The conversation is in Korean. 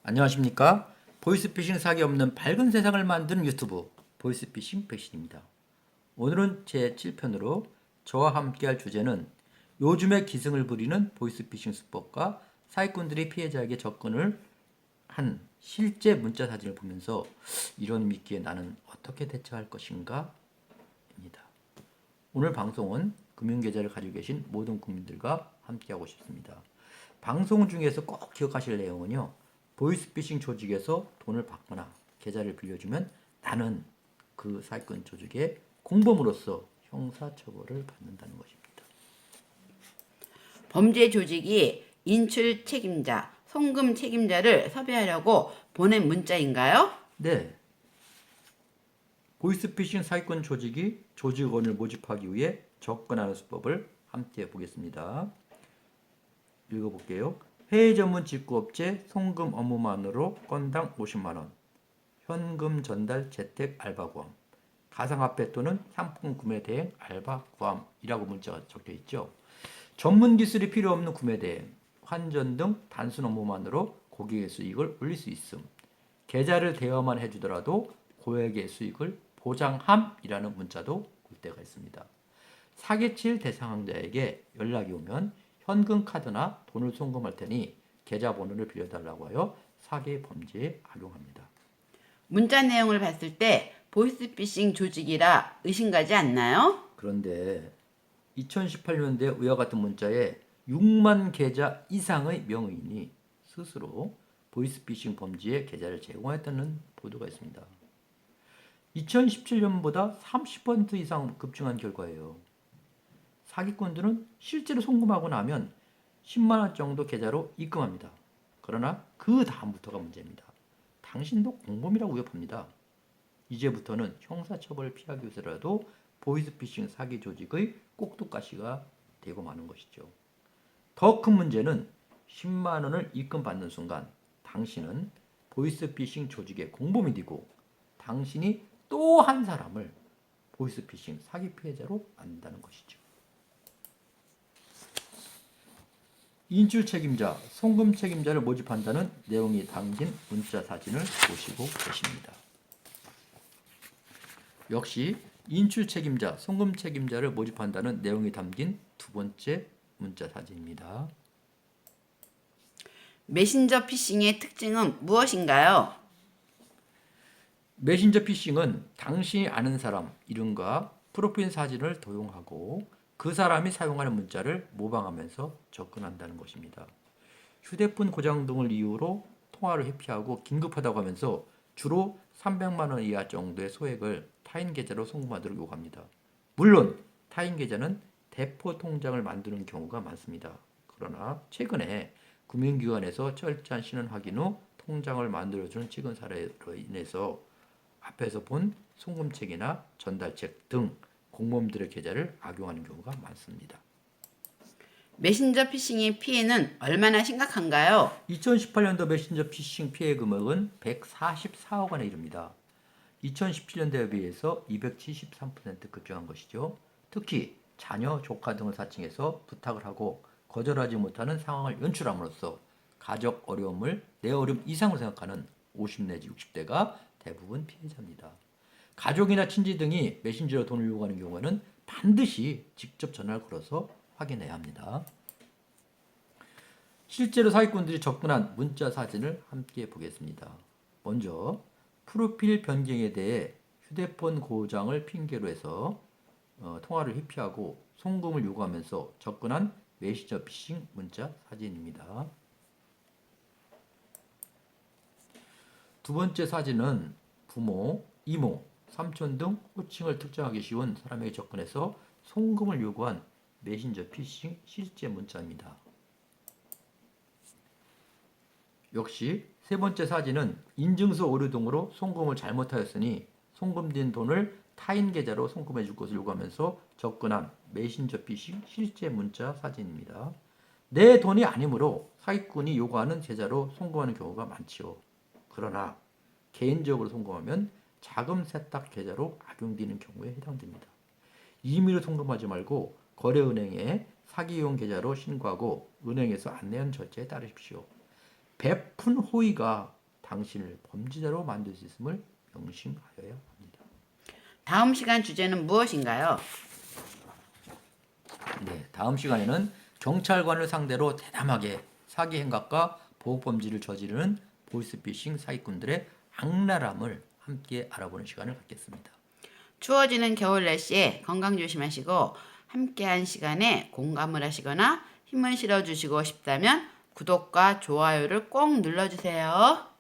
안녕하십니까? 보이스피싱 사기 없는 밝은 세상을 만드는 유튜브 보이스피싱 백신입니다. 오늘은 제 7편으로 저와 함께할 주제는 요즘에 기승을 부리는 보이스피싱 수법과 사기꾼들이 피해자에게 접근을 한 실제 문자 사진을 보면서 이런 미끼에 나는 어떻게 대처할 것인가 입니다. 오늘 방송은 금융계좌를 가지고 계신 모든 국민들과 함께하고 싶습니다. 방송 중에서 꼭 기억하실 내용은요. 보이스피싱 조직에서 돈을 받거나 계좌를 빌려주면 나는 그 사기꾼 조직의 공범으로서 형사처벌을 받는다는 것입니다. 범죄 조직이 인출 책임자, 송금 책임자를 섭외하려고 보낸 문자인가요? 네. 보이스피싱 사기꾼 조직이 조직원을 모집하기 위해 접근하는 수법을 함께 보겠습니다. 읽어볼게요. 해외 전문 직구업체 송금 업무만으로 건당 50만원, 현금 전달 재택 알바 구함, 가상화폐 또는 상품 구매 대행 알바 구함이라고 문자가 적혀 있죠. 전문 기술이 필요 없는 구매 대행, 환전 등 단순 업무만으로 고객의 수익을 올릴 수 있음. 계좌를 대여만 해주더라도 고액의 수익을 보장함이라는 문자도 올 때가 있습니다. 사기칠 대상자에게 연락이 오면 현금 카드나 돈을 송금할 테니 계좌번호를 빌려달라고 하여 사기 범죄에 악용합니다. 문자 내용을 봤을 때 보이스피싱 조직이라 의심가지 않나요? 그런데 2018년도에 이와 같은 문자에 6만 계좌 이상의 명의인이 스스로 보이스피싱 범죄의 계좌를 제공했다는 보도가 있습니다. 2017년보다 30% 이상 급증한 결과예요. 사기꾼들은 실제로 송금하고 나면 10만 원 정도 계좌로 입금합니다. 그러나 그 다음부터가 문제입니다. 당신도 공범이라고 위협합니다. 이제부터는 형사처벌을 피하기 위해서라도 보이스피싱 사기 조직의 꼭두가시가 되고 마는 것이죠. 더 큰 문제는 10만 원을 입금받는 순간 당신은 보이스피싱 조직의 공범이 되고 당신이 또 한 사람을 보이스피싱 사기 피해자로 만든다는 것이죠. 인출 책임자, 송금 책임자를 모집한다는 내용이 담긴 문자 사진을 보시고 계십니다. 역시 인출 책임자, 송금 책임자를 모집한다는 내용이 담긴 두 번째 문자 사진입니다. 메신저 피싱의 특징은 무엇인가요? 메신저 피싱은 당신이 아는 사람 이름과 프로필 사진을 도용하고 그 사람이 사용하는 문자를 모방하면서 접근한다는 것입니다. 휴대폰 고장 등을 이유로 통화를 회피하고 긴급하다고 하면서 주로 300만 원 이하 정도의 소액을 타인 계좌로 송금하도록 요구합니다. 물론 타인 계좌는 대포 통장을 만드는 경우가 많습니다. 그러나 최근에 금융기관에서 철저한 신원 확인 후 통장을 만들어주는 최근 사례로 인해서 앞에서 본 송금책이나 전달책 등 공범들의 계좌를 악용하는 경우가 많습니다. 메신저 피싱의 피해는 얼마나 심각한가요? 2018년도 메신저 피싱 피해 금액은 144억 원에 이릅니다. 2017년도에 비해서 273% 급증한 것이죠. 특히 자녀, 조카 등을 사칭해서 부탁을 하고 거절하지 못하는 상황을 연출함으로써 가족 어려움을 내 어려움 이상으로 생각하는 50 내지 60대가 대부분 피해자입니다. 가족이나 친지 등이 메신저로 돈을 요구하는 경우에는 반드시 직접 전화를 걸어서 확인해야 합니다. 실제로 사기꾼들이 접근한 문자 사진을 함께 보겠습니다. 먼저 프로필 변경에 대해 휴대폰 고장을 핑계로 해서 통화를 회피하고 송금을 요구하면서 접근한 메신저 피싱 문자 사진입니다. 두 번째 사진은 부모, 이모, 삼촌 등 호칭을 특정하기 쉬운 사람에게 접근해서 송금을 요구한 메신저 피싱 실제 문자입니다. 역시 세 번째 사진은 인증서 오류 등으로 송금을 잘못하였으니 송금된 돈을 타인 계좌로 송금해 줄 것을 요구하면서 접근한 메신저 피싱 실제 문자 사진입니다. 내 돈이 아니므로 사기꾼이 요구하는 계좌로 송금하는 경우가 많지요. 그러나 개인적으로 송금하면 자금 세탁 계좌로 악용되는 경우에 해당됩니다. 임의로 송금하지 말고 거래은행에 사기용 계좌로 신고하고 은행에서 안내한 절차에 따르십시오. 베푼 호의가 당신을 범죄자로 만들 수 있음을 명심하여야 합니다. 다음 시간 주제는 무엇인가요? 네, 다음 시간에는 경찰관을 상대로 대담하게 사기 행각과 보복범죄를 저지르는 보이스피싱 사기꾼들의 악랄함을 함께 알아보는 시간을 갖겠습니다. 추워지는 겨울 날씨에 건강 조심하시고 함께한 시간에 공감을 하시거나 힘을 실어주시고 싶다면 구독과 좋아요를 꼭 눌러주세요.